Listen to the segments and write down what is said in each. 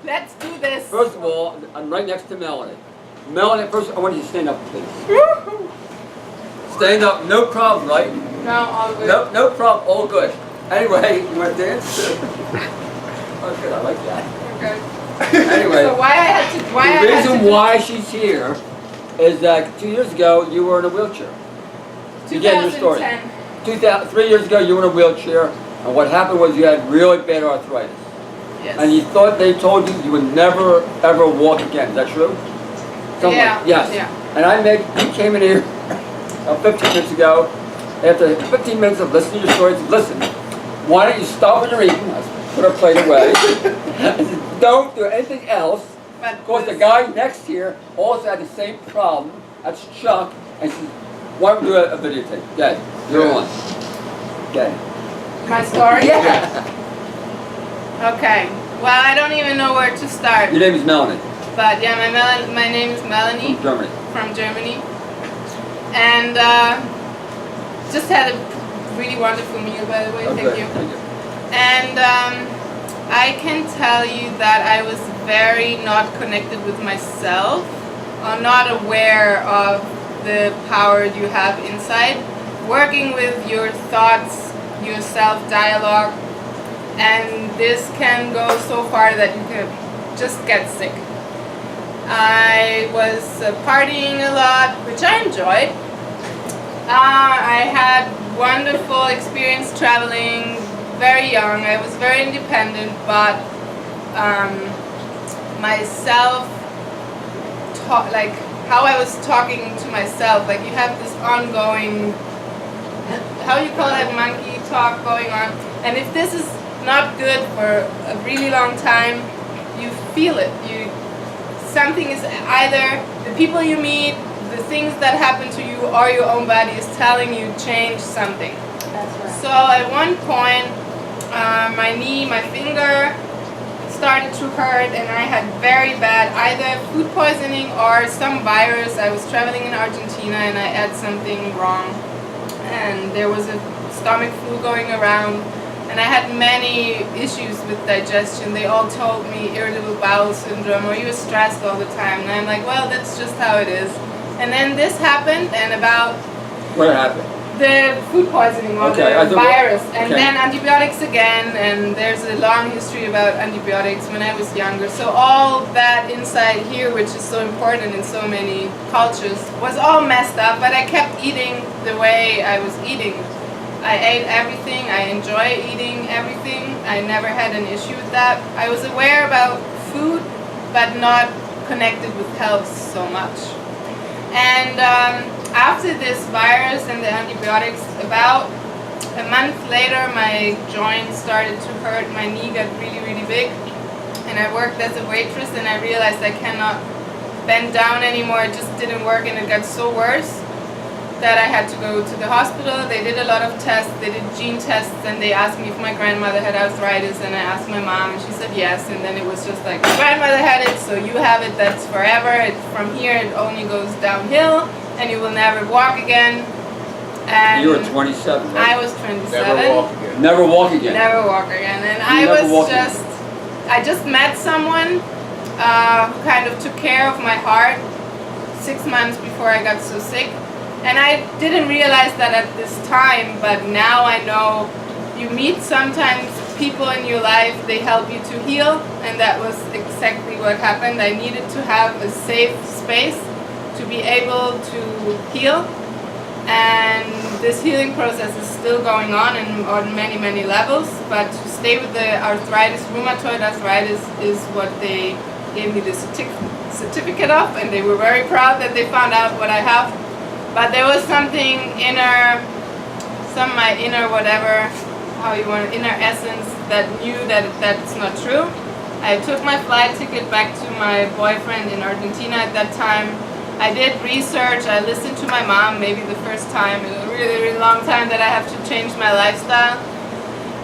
Let's do this. First of all, I'm right next to Melanie. Melanie, first I want you to stand up, please. Stand up, no problem, right? No, all good. No problem, all good. Anyway, you want to dance? Oh, good, I like that. Okay. Anyway, So why I had to? the reason why she's here is that 2 years ago you were in a wheelchair. Begin your story. 2010. 3 years ago you were in a wheelchair, and what happened was you had really bad arthritis. Yes. And you thought they told you would never ever walk again. Is that true? Yeah. Yes. Yeah. And you came in here 15 minutes ago. After 15 minutes of listening to your stories, listen, why don't you stop when you're eating? I put our plate away. I said, don't do anything else. But Of course, the guy next here also had the same problem. That's Chuck. And she said, why don't we do a videotape? Okay, you're on. Okay. My story? Yeah. Okay. Well, I don't even know where to start. Your name is Melanie. But yeah, my name is Melanie. From Germany. From Germany. And just had a really wonderful meal, by the way. Okay, Thank you. Thank you. And I can tell you that I was very not connected with myself, or not aware of the power you have inside, working with your thoughts, your self-dialogue, and this can go so far that you can just get sick. I was partying a lot, which I enjoyed. I had wonderful experience traveling very young. I was very independent, but like how I was talking to myself, like you have this ongoing, how you call it, monkey talk going on, and if this is not good for a really long time, you feel it. Something is either the people you meet, the things that happen to you, or your own body is telling you change something. That's right. So at one point, my knee, my finger started to hurt, and I had very bad either food poisoning or some virus. I was traveling in Argentina and I ate something wrong, and there was a stomach flu going around, and I had many issues with digestion. They all told me irritable bowel syndrome, or you were stressed all the time, and I'm like, well, that's just how it is. And then this happened, and about What happened? the food poisoning or Okay, the virus, and okay. then antibiotics again, and there's a long history about antibiotics when I was younger. So all that inside here, which is so important in so many cultures, was all messed up, but I kept eating the way I was eating. I ate everything, I enjoy eating everything, I never had an issue with that. I was aware about food, but not connected with health so much. And after this virus and the antibiotics, about a month later, my joint started to hurt. My knee got really, really big. And I worked as a waitress, and I realized I cannot bend down anymore. It just didn't work, and it got so worse that I had to go to the hospital. They did a lot of tests. They did gene tests, and they asked me if my grandmother had arthritis, and I asked my mom, and she said yes. And then it was just like, my grandmother had it, so you have it, that's forever. From here it only goes downhill, and you will never walk again. And You were 27, right? I was 27. Never walk again. Never walk again. Never walk again. And I just met someone who kind of took care of my heart 6 months before I got so sick. And I didn't realize that at this time, but now I know you meet sometimes people in your life, they help you to heal, and that was exactly what happened. I needed to have a safe space to be able to heal, and this healing process is still going on many, many levels, but to stay with the arthritis, rheumatoid arthritis, is what they gave me the certificate of, and they were very proud that they found out what I have. But there was something my inner whatever, how you want, inner essence that knew that that's not true. I took my flight ticket back to my boyfriend in Argentina at that time. I did research, I listened to my mom, maybe the first time in a really, really long time that I have to change my lifestyle.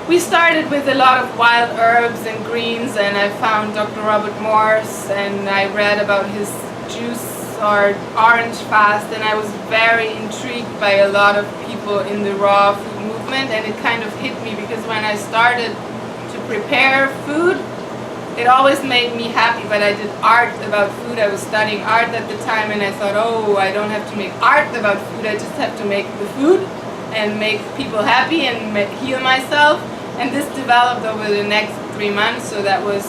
We started with a lot of wild herbs and greens, and I found Dr. Robert Morse, and I read about his juice or orange fast, and I was very intrigued by a lot of people in the raw food movement, and it kind of hit me because when I started to prepare food, it always made me happy, but I did art about food. I was studying art at the time, and I thought, oh, I don't have to make art about food, I just have to make the food and make people happy and heal myself. And this developed over the next 3 months, so that was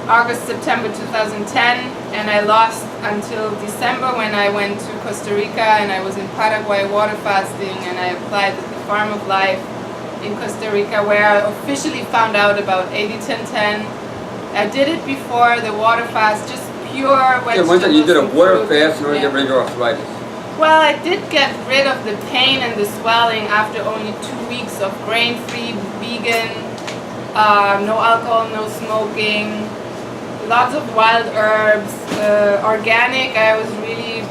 August, September 2010, and I lost until December when I went to Costa Rica and I was in Paraguay water fasting, and I applied at the Farm of Life in Costa Rica, where I officially found out about 80-10-10. I did it before the water fast, just pure vegetables. Yeah, one time you did a water fast in order to Yeah. get rid of your arthritis. Well, I did get rid of the pain and the swelling after only 2 weeks of grain-free, vegan, no alcohol, no smoking, lots of wild herbs, organic. I was really,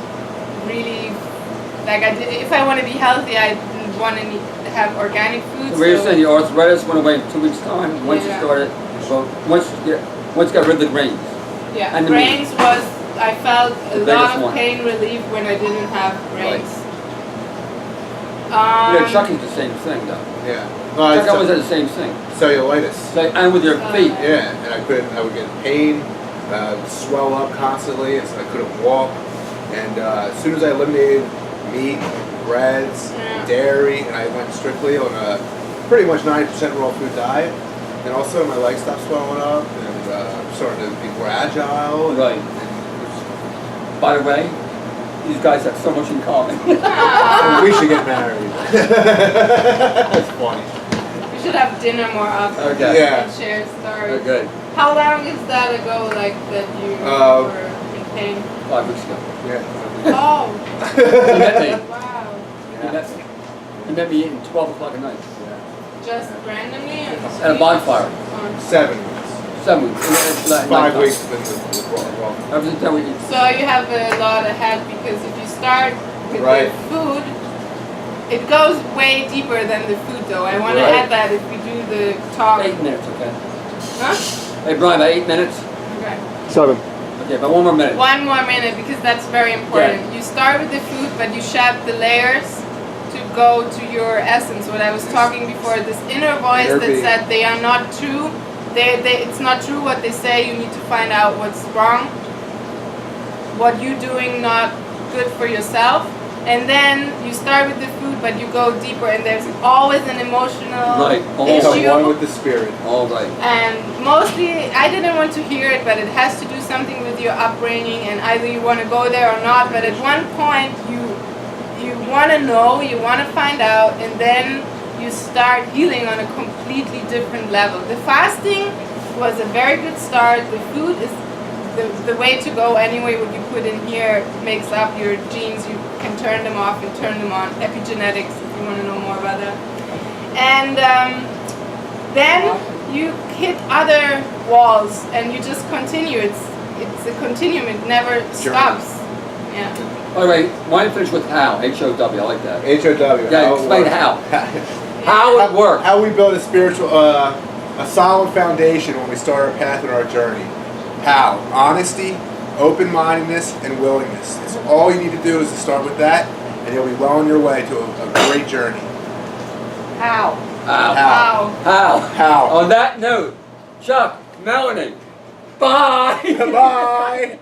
like, if I want to be healthy, I want to have organic food. So you're saying your arthritis went away in 2 weeks' time once you started, well, once you got rid of the grains. Yeah, and grains was, I felt a The lot biggest of one. pain relief when I didn't have grains. Chucky's the same thing, though. Yeah. Chuck always had the same thing. Cellulitis. And with your feet. Yeah, and I would get pain, swell up constantly, and so I couldn't walk. And as soon as I eliminated meat, breads, dairy, and I went strictly on a pretty much 90% raw food diet, and also my legs stopped swelling up, and I'm starting to be more agile. And, Right. By the way, these guys have so much in common. and we should get married. That's funny. We should have dinner more often. Okay. Yeah. And share stories. Very good. How long is that ago, like, that you were in pain? 5 weeks ago. Yeah. Oh, He met me. wow. He met me. He met me at 12 o'clock at night. Just randomly? On the At a street? bonfire. Or- 7 weeks. 7 weeks. It's like 5 nighttime. weeks been the raw. Ever since then we eat. So you have a lot ahead, because if you start with Right. the food, it goes way deeper than the food, though. I want to Right. add that if we do the talk. 8 minutes, okay. Huh? Hey Brian, about 8 minutes? Okay. 7. Okay, about 1 more minute. One more minute, because that's very important. You start with the food, but you shed the layers to go to your essence. What I was talking before, this inner voice Inner that being. said they are not true. It's not true what they say. You need to find out what's wrong. What you're doing not good for yourself. And then you start with the food, but you go deeper, and there's always an emotional Right. Become issue. one with the spirit. All right. And mostly, I didn't want to hear it, but it has to do something with your upbringing, and either you want to go there or not. But at one point, you want to know, you want to find out, and then you start healing on a completely different level. The fasting was a very good start. The food is the way to go anyway. What you put in here makes up your genes. You can turn them off and turn them on. Epigenetics, if you want to know more about that. And then you hit other walls, and you just continue. It's a continuum. It never stops. Yeah. All right, why don't you finish with how? H-O-W, I like that. HOW. Yeah, explain how. How it works. How we build a spiritual, a solid foundation when we start our path and our journey. How? Honesty, open-mindedness, and willingness. It's all you need to do is to start with that, and you'll be well on your way to a great journey. How? How? How? How? How? On that note, Chuck, Melanie, bye! Bye!